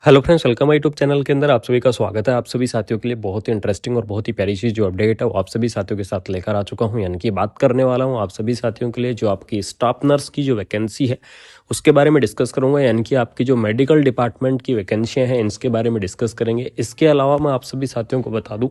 Hello friends, welcome YouTube channel के अंदर आप सभी का स्वागत है। आप सभी साथियों के लिए बहुत ही इंटरेस्टिंग और बहुत ही प्यारी चीज़ जो अपडेट है वो आप सभी साथियों के साथ लेकर आ चुका हूं। यानी कि बात करने वाला हूं आप सभी साथियों के लिए जो आपकी स्टाफ नर्स की जो वैकेंसी है उसके बारे में डिस्कस करूंगा। यानी कि आपकी जो मेडिकल डिपार्टमेंट की वैकेंसियां हैं इसके बारे में डिस्कस करेंगे। इसके अलावा मैं आप सभी साथियों को बता दूं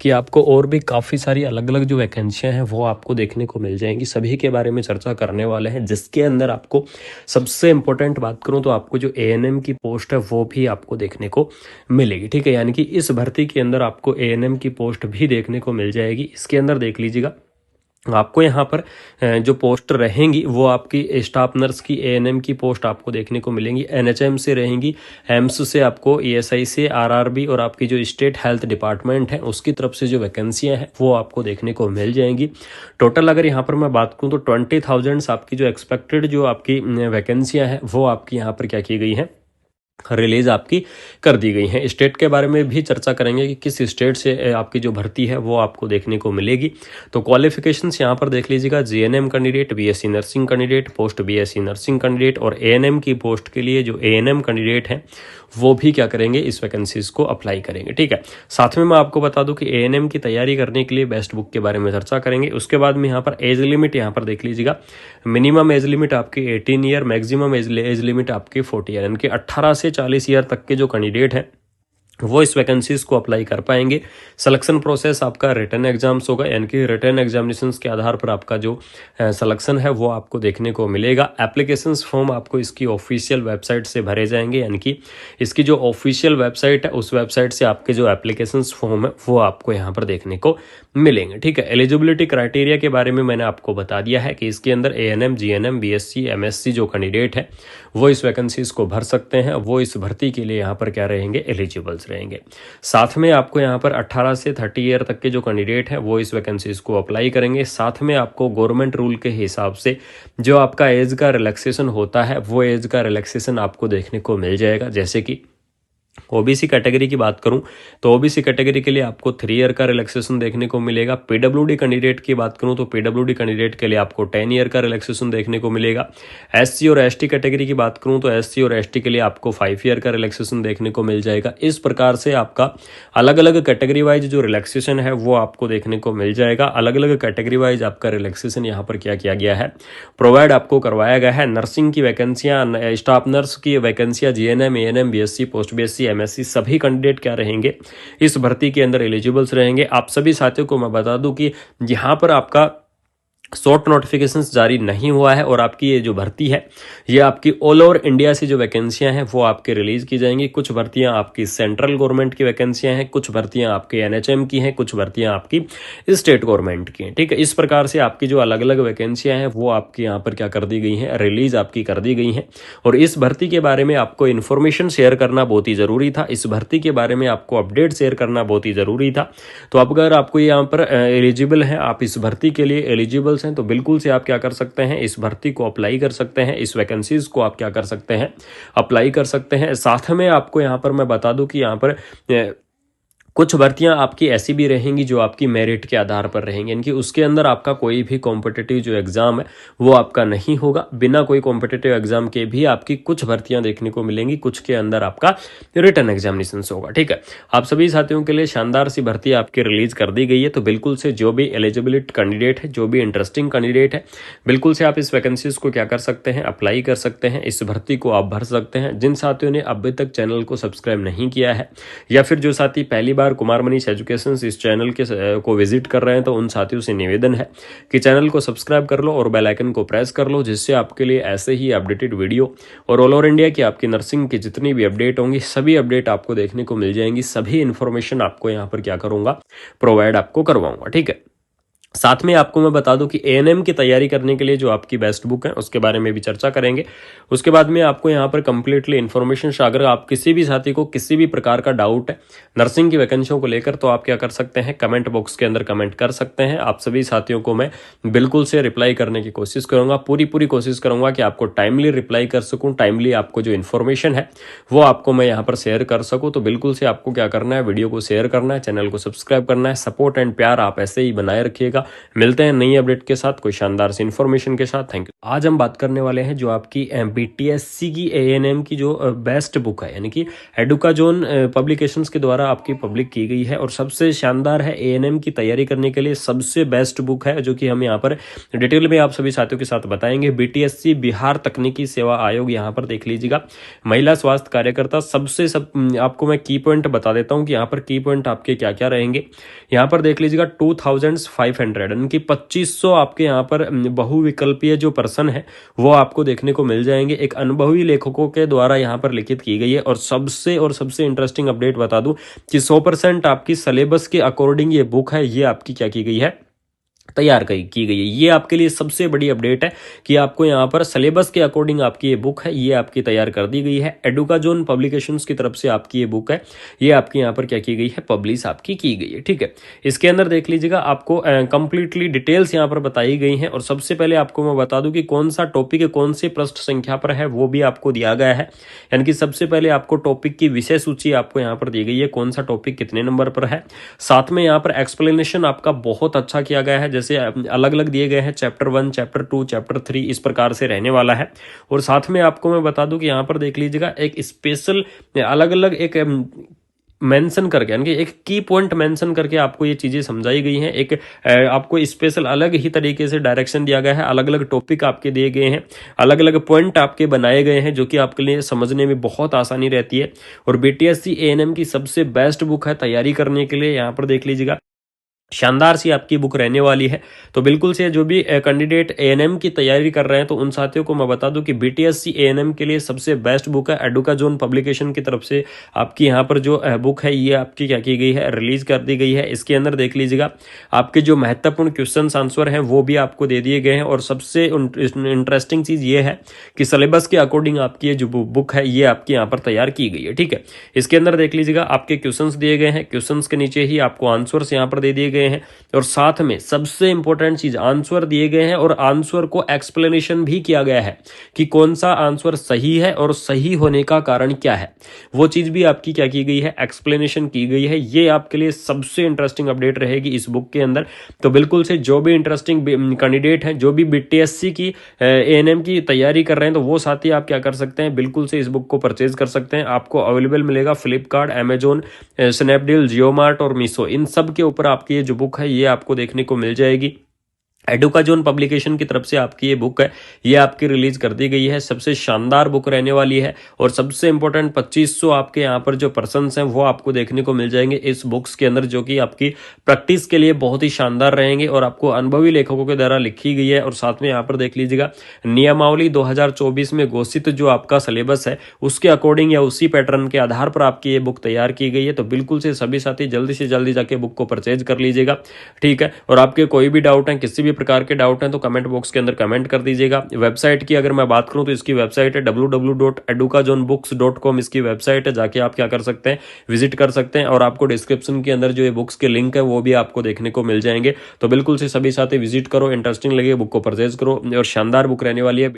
कि आपको और भी काफ़ी सारी अलग अलग जो वैकेंसियां हैं वो आपको देखने को मिल जाएंगी। सभी के बारे में चर्चा करने वाले हैं, जिसके अंदर आपको सबसे इंपॉर्टेंट बात करूं तो आपको जो एएनएम की पोस्ट है वो भी आपको देखने को मिलेगी। ठीक है, यानी कि इस भर्ती के अंदर आपको एएनएम की पोस्ट भी देखने को मिल जाएगी। इसके अंदर देख लीजिएगा, आपको यहाँ पर जो पोस्ट रहेंगी वो आपकी स्टाफ नर्स की एएनएम की पोस्ट आपको देखने को मिलेंगी। एनएचएम से रहेंगी, एम्स से आपको, ईएसआई से, आरआरबी और आपकी जो स्टेट हेल्थ डिपार्टमेंट है उसकी तरफ से जो वैकेंसियां हैं वो आपको देखने को मिल जाएंगी। टोटल अगर यहाँ पर मैं बात करूँ तो 20,000 आपकी जो एक्सपेक्टेड जो आपकी वैकेंसियां हैं वो आपकी यहाँ पर क्या की गई हैं, रिलीज आपकी कर दी गई हैं। स्टेट के बारे में भी चर्चा करेंगे कि किस स्टेट से आपकी जो भर्ती है वो आपको देखने को मिलेगी। तो क्वालिफिकेशंस यहाँ पर देख लीजिएगा, GNM candidate, BSc nursing candidate, post BSc nursing candidate और एएनएम की पोस्ट के लिए जो एएनएम कैंडिडेट हैं वो भी क्या करेंगे, इस वैकेंसीज को अप्लाई करेंगे। ठीक है, साथ में मैं आपको बता दूं कि एएनएम की तैयारी करने के लिए बेस्ट बुक के बारे में चर्चा करेंगे। उसके बाद में यहाँ पर एज लिमिट यहाँ पर देख लीजिएगा, मिनिमम एज लिमिट आपकी 18 ईयर, मैक्सिमम एज लिमिट आपकी 40 ईयर, यानी कि 18 से 40 ईयर तक के जो कैंडिडेट हैं वो इस वैकेंसीज को अप्लाई कर पाएंगे। सिलेक्शन प्रोसेस आपका रिटन एग्जाम्स होगा, यानी कि रिटन एग्जामिनेशंस के आधार पर आपका जो सिलेक्शन है वो आपको देखने को मिलेगा। एप्लीकेशंस फॉर्म आपको इसकी ऑफिशियल वेबसाइट से भरे जाएंगे, यानी कि इसकी जो ऑफिशियल वेबसाइट है उस वेबसाइट से आपके जो एप्लीकेशंस फॉर्म है वो आपको यहाँ पर देखने को मिलेंगे। ठीक है, एलिजिबिलिटी क्राइटेरिया के बारे में मैंने आपको बता दिया है कि इसके अंदर एएनएम, जीएनएम, बीएससी, एमएससी जो कैंडिडेट है वो इस वैकेंसीज को भर सकते हैं, वो इस भर्ती के लिए यहाँ पर क्या रहेंगे, एलिजिबल्स रहेंगे। साथ में आपको यहाँ पर 18 से 30 ईयर तक के जो कैंडिडेट हैं वो इस वैकेंसीज को अप्लाई करेंगे। साथ में आपको गवर्नमेंट रूल के हिसाब से जो आपका एज का रिलैक्सेशन होता है वो एज का रिलैक्सेशन आपको देखने को मिल जाएगा। जैसे कि ओबीसी कैटेगरी की बात करूं तो ओबीसी कैटेगरी के लिए आपको 3 ईयर का रिलैक्सेशन देखने को मिलेगा। पीडब्ल्यूडी कैंडिडेट की बात करूं तो पीडब्ल्यूडी कैंडिडेट के लिए आपको 10 ईयर का रिलैक्सेशन देखने को मिलेगा। एससी और एसटी कैटेगरी की बात करूं तो एससी और एसटी के लिए आपको 5 ईयर का रिलैक्सेशन देखने को मिल जाएगा। इस प्रकार से आपका अलग अलग कैटेगरी वाइज जो रिलैक्सेशन है वो आपको देखने को मिल जाएगा। अलग अलग कैटेगरी वाइज आपका रिलैक्सेशन यहाँ पर क्या किया गया है, प्रोवाइड आपको करवाया गया है। नर्सिंग की वैकेंसियां, स्टाफ नर्स की वैकेंसियां, GNM, ANM, BSc, post BSc, MSc सभी कैंडिडेट क्या रहेंगे, इस भर्ती के अंदर एलिजिबल्स रहेंगे। आप सभी साथियों को मैं बता दूं कि यहां पर आपका शॉर्ट नोटिफिकेशंस जारी नहीं हुआ है और आपकी ये जो भर्ती है ये आपकी ऑल ओवर इंडिया से जो वैकेंसियां हैं वो आपके रिलीज की जाएंगी। कुछ भर्तियां आपकी सेंट्रल गवर्नमेंट की वैकेंसियां हैं, कुछ भर्तियां आपके एनएचएम की हैं, कुछ भर्तियां आपकी स्टेट गवर्नमेंट की हैं। ठीक है, इस प्रकार से आपकी जो अलग अलग वैकेंसियां हैं वो आपकी यहाँ पर क्या कर दी गई हैं, रिलीज आपकी कर दी गई हैं। और इस भर्ती के बारे में आपको इन्फॉर्मेशन शेयर करना बहुत ही जरूरी था, इस भर्ती के बारे में आपको अपडेट शेयर करना बहुत ही जरूरी था। तो अब अगर आपको यहाँ पर एलिजिबल है, आप इस भर्ती के लिए एलिजिबल हैं, तो बिल्कुल से आप क्या कर सकते हैं, इस भर्ती को अप्लाई कर सकते हैं, इस वैकेंसीज को आप क्या कर सकते हैं, अप्लाई कर सकते हैं। साथ में आपको यहां पर मैं बता दूं कि यहां पर कुछ भर्तियां आपकी ऐसी भी रहेंगी जो आपकी मेरिट के आधार पर रहेंगी, यानी कि उसके अंदर आपका कोई भी कॉम्पिटिटिव जो एग्जाम है वो आपका नहीं होगा। बिना कोई कॉम्पिटिटिव एग्जाम के भी आपकी कुछ भर्तियां देखने को मिलेंगी, कुछ के अंदर आपका रिटन एग्जामिनेशन होगा। ठीक है, आप सभी साथियों के लिए शानदार सी भर्ती आपकी रिलीज कर दी गई है। तो बिल्कुल से जो भी एलिजिबिलिटी कैंडिडेट है, जो भी इंटरेस्टिंग कैंडिडेट है, बिल्कुल से आप इस वैकेंसीज को क्या कर सकते हैं, अप्लाई कर सकते हैं, इस भर्ती को आप भर सकते हैं। जिन साथियों ने अभी तक चैनल को सब्सक्राइब नहीं किया है या फिर जो साथी पहली बार कुमार मनीष एजुकेशन इस चैनल के को विजिट कर रहे हैं तो उन साथियों से निवेदन है कि चैनल को सब्सक्राइब कर लो और बेल आइकन को प्रेस कर लो, जिससे आपके लिए ऐसे ही अपडेटेड वीडियो और ऑल ओवर इंडिया की आपकी नर्सिंग की जितनी भी अपडेट होंगी सभी अपडेट आपको देखने को मिल जाएंगी। सभी इंफॉर्मेशन आपको यहाँ पर क्या करूंगा, प्रोवाइड आपको करवाऊंगा। ठीक है, साथ में आपको मैं बता दूं कि एएनएम की तैयारी करने के लिए जो आपकी बेस्ट बुक है उसके बारे में भी चर्चा करेंगे। उसके बाद में आपको यहाँ पर कंप्लीटली इन्फॉर्मेशन, अगर आप किसी भी साथी को किसी भी प्रकार का डाउट है नर्सिंग की वैकेंसियों को लेकर तो आप क्या कर सकते हैं, कमेंट बॉक्स के अंदर कमेंट कर सकते हैं। आप सभी साथियों को मैं बिल्कुल से रिप्लाई करने की कोशिश करूंगा, पूरी कोशिश करूंगा कि आपको टाइमली रिप्लाई कर सकूं, टाइमली आपको जो इन्फॉर्मेशन है वो आपको मैं यहाँ पर शेयर कर सकूं। तो बिल्कुल से आपको क्या करना है, वीडियो को शेयर करना है, चैनल को सब्सक्राइब करना है, सपोर्ट एंड प्यार आप ऐसे ही बनाए रखिएगा। मिलते हैं नई अपडेट के साथ, कोई शानदार सी इन्फॉर्मेशन के साथ। Thank you. आज हम बात करने वाले हैं जो आपकी बीटीएससी की एएनएम की जो बेस्ट बुक है, यानी कि एडुकाजोन पब्लिकेशंस के द्वारा आपकी पब्लिक की गई है और सबसे शानदार है, एएनएम की तैयारी करने के लिए सबसे बेस्ट बुक है, जो कि हम यहाँ पर डिटेल में आप सभी साथियों के साथ बताएंगे। बीटीएससी बिहार तकनीकी सेवा आयोग, यहाँ पर देख लीजिएगा, महिला स्वास्थ्य कार्यकर्ता, आपको मैं की पॉइंट बता देता हूँ कि यहाँ पर की पॉइंट आपके क्या क्या रहेंगे। यहाँ पर देख लीजिएगा 2500 यानी कि 2500 आपके यहाँ पर बहुविकल्पीय जो पर्सन है वो आपको देखने को मिल जाएंगे, एक अनुभवी लेखकों के द्वारा यहाँ पर लिखित की गई है। और सबसे इंटरेस्टिंग अपडेट बता दूं कि 100% आपकी सिलेबस के अकॉर्डिंग ये बुक है, ये आपकी क्या की गई है, तैयार की गई है। ये आपके लिए सबसे बड़ी अपडेट है कि आपको यहाँ पर सिलेबस के अकॉर्डिंग आपकी ये बुक है, ये आपकी तैयार कर दी गई है। एडुकाजोन पब्लिकेशंस की तरफ से आपकी ये बुक है, ये आपकी यहाँ पर क्या की गई है, पब्लिश आपकी की गई है। ठीक है, इसके अंदर देख लीजिएगा, आपको कंप्लीटली डिटेल्स यहाँ पर बताई गई हैं। और सबसे पहले आपको मैं बता दूं कि कौन सा टॉपिक कौन से पृष्ठ संख्या पर है वो भी आपको दिया गया है। यानी कि सबसे पहले आपको टॉपिक की विषय सूची आपको यहाँ पर दी गई है, कौन सा टॉपिक कितने नंबर पर है। साथ में यहाँ पर एक्सप्लेनेशन आपका बहुत अच्छा किया गया है, जैसे अलग अलग दिए गए हैं, चैप्टर 1, चैप्टर 2, चैप्टर 3, इस प्रकार से रहने वाला है। और साथ में आपको मैं बता दूं कि यहाँ पर देख लीजिएगा, एक स्पेशल अलग अलग एक मेंशन करके, यानी कि एक की पॉइंट मेंशन करके आपको ये चीजें समझाई गई हैं। एक आपको स्पेशल अलग ही तरीके से डायरेक्शन दिया गया है, अलग अलग टॉपिक आपके दिए गए हैं, अलग अलग पॉइंट आपके बनाए गए हैं, जो कि आपके लिए समझने में बहुत आसानी रहती है। और बीटीएससी एएनएम की सबसे बेस्ट बुक है तैयारी करने के लिए। यहाँ पर देख लीजिएगा, शानदार सी आपकी बुक रहने वाली है। तो बिल्कुल से जो भी कैंडिडेट एएनएम की तैयारी कर रहे हैं, तो उन साथियों को मैं बता दूं कि बीटीएससी एएनएम के लिए सबसे बेस्ट बुक है, एडुकाजोन पब्लिकेशन की तरफ से आपकी यहाँ पर जो बुक है, ये आपकी क्या की गई है, रिलीज कर दी गई है। इसके अंदर देख लीजिएगा, आपके जो महत्वपूर्ण क्वेश्चन आंसर हैं वो भी आपको दे दिए गए हैं। और सबसे इंटरेस्टिंग चीज ये है कि सिलेबस के अकॉर्डिंग आपकी जो बुक है, ये आपकी यहाँ पर तैयार की गई है। ठीक है, इसके अंदर देख लीजिएगा, आपके क्वेश्चंस दिए गए हैं, क्वेश्चंस के नीचे ही आपको आंसर्स यहाँ पर दे दिए गए हैं। और साथ में सबसे इंपॉर्टेंट चीज, आंसर दिए गए हैं और आंसर को एक्सप्लेनेशन भी किया गया है कि कौन सा आंसर सही है और सही होने का कारण क्या है, वो चीज भी आपकी क्या की गई है, एक्सप्लेनेशन की गई है। ये आपके लिए सबसे इंटरेस्टिंग अपडेट रहेगी इस बुक के अंदर। तो बिल्कुल से जो भी इंटरेस्टिंग कैंडिडेट हैं, जो भी बीटीएससी की एएनएम की तैयारी कर रहे हैं, तो वो साथी आप क्या कर सकते हैं, बिल्कुल से इस बुक को परचेज कर सकते हैं। आपको अवेलेबल मिलेगा फ्लिपकार्ट, अमेजोन, स्नैपडील, जियोमार्ट और मीशो, इन सब के ऊपर आपकी ये जो बुक है ये आपको देखने को मिल जाएगी। एडुकाजोन पब्लिकेशन की तरफ से आपकी ये बुक है, ये आपकी रिलीज कर दी गई है। सबसे शानदार बुक रहने वाली है। और सबसे इंपॉर्टेंट 2500 आपके यहाँ पर जो पर्सन्स हैं वो आपको देखने को मिल जाएंगे इस बुक्स के अंदर, जो कि आपकी प्रैक्टिस के लिए बहुत ही शानदार रहेंगे और आपको अनुभवी लेखकों के द्वारा लिखी गई है। और साथ में यहाँ पर देख लीजिएगा, नियमावली 2024 में घोषित जो आपका सिलेबस है उसके अकॉर्डिंग या उसी पैटर्न के आधार पर आपकी ये बुक तैयार की गई है। तो बिल्कुल से सभी साथी जल्दी से जल्दी जाके बुक को परचेज कर लीजिएगा। ठीक है, और आपके कोई भी डाउट है, किसी भी प्रकार के डाउट हैं, तो कमेंट बॉक्स के अंदर कमेंट कर दीजिएगा। वेबसाइट की अगर मैं बात करूं तो इसकी वेबसाइट है www.edukajonbooks.com, इसकी वेबसाइट है, जाके आप क्या कर सकते हैं, विजिट कर सकते हैं। और आपको डिस्क्रिप्शन के अंदर जो ये बुक्स के लिंक है वो भी आपको देखने को मिल जाएंगे। तो बिल्कुल से सभी साथी विजिट करो, इंटरेस्टिंग लगे बुक को परचेज करो और शानदार बुक रहने वाली है।